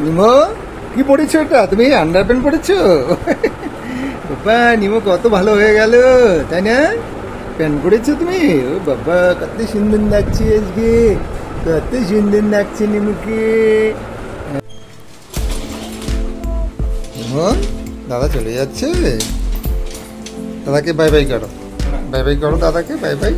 নিমো কি পড়েছো এটা? তুমি আন্ডার প্যান্ট পড়েছো? বাবা নিমো কত ভালো হয়ে গেল, তাই না? প্যান্ট পড়েছো তুমি? ও বাবা কত সুন্দর লাগছে আজকে, কত সুন্দর লাগছে নিমুকে। নিমো দাদা চলে যাচ্ছে, দাদাকে বাই বাই করো, বাই বাই করো দাদাকে, বাই বাই।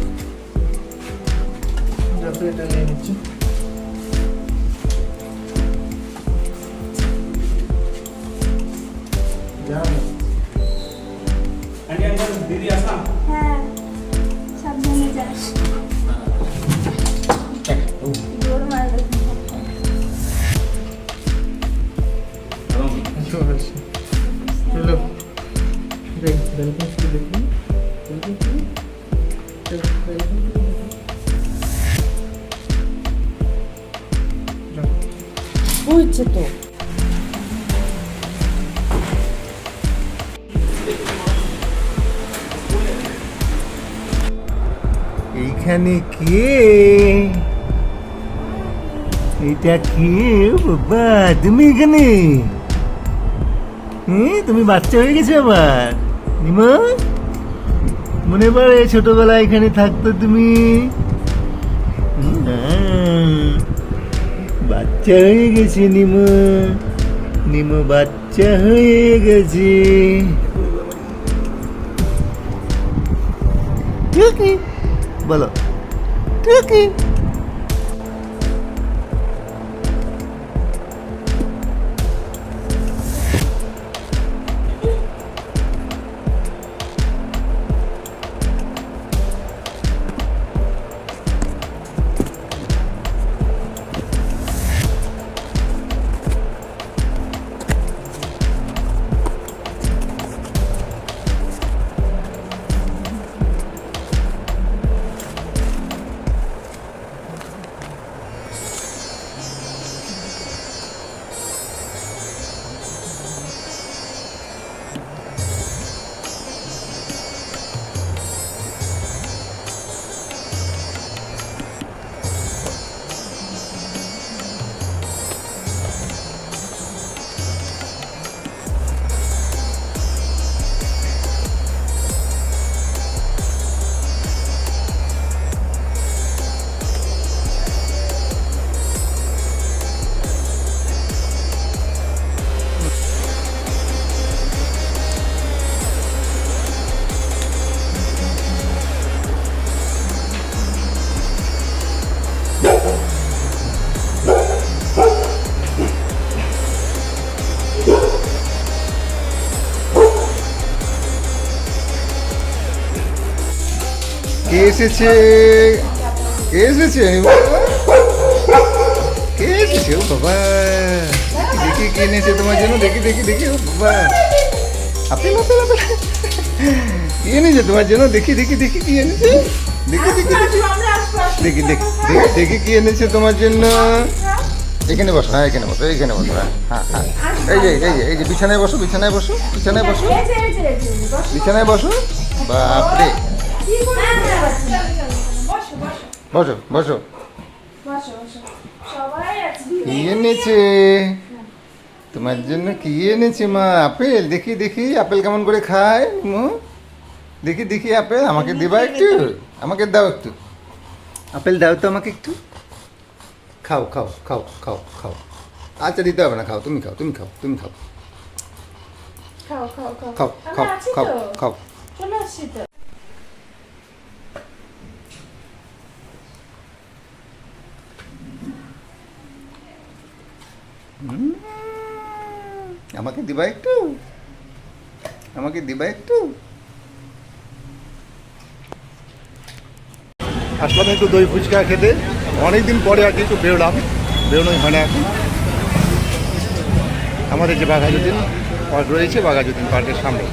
দিদি আসলাম। হ্যাঁ, সাবধানে যাস। জোর মার দেখুন। চলো হচ্ছে তো এইখানে কে? এটা কে বাবা? তুমি এখানে? তুমি বাচ্চা হয়ে গেছো আবার নিমা? মনে পড়ে ছোটবেলায় এখানে থাকতো তুমি? বাচ্চা হয়ে গেছে নিমো, নিমো বাচ্চা হয়ে গেছে। টুকি বলো, টুকি। কে এসেছে? কে এসেছে? কে এসেছে? ও বাবা, দেখি কি এনেছে তোমার জন্য, দেখি দেখি দেখি। ও বাবা, আপেল আপেল আপেল কি এনেছে তোমার জন্য? দেখি দেখি দেখি কি এনেছে, দেখি দেখি দেখি দেখি দেখি দেখি দেখি কি এনেছে তোমার জন্য। এখানে বসো, হ্যাঁ এখানে বসো, এইখানে বসো, হ্যাঁ হ্যাঁ হ্যাঁ। এই যে এই যে এই যে বিছানায় বসো, বিছানায় বসো, বিছানায় বসো, বিছানায় বসো। বাপরে, বসো বসো। কি এনেছে তোমার জন্য? কি এনেছে মা? আপেল? দেখি দেখি আপেল কেমন করে খায় মু, দেখি দেখি আপেল। আমাকে দেবা একটু, আমাকে দাও একটু আপেল, দাও তো আমাকে একটু। খাও খাও খাও খাও খাও। আচ্ছা দিতে হবে না, খাও তুমি, খাও তুমি, খাও তুমি, খাও খাও খাও খাও খাও খাও খাও খাও। চলে আসছি তো। আমাকে দিবা একটু, আমাকে দিবা একটু। আসলাম একটু দই ফুচকা খেতে, অনেকদিন পরে আর কি একটু বেরোলাম, বেরোনোই হয় না এখন। আমাদের যে বাঘাযতীন পার্ক রয়েছে, বাঘাযতীন পার্কের সামনে।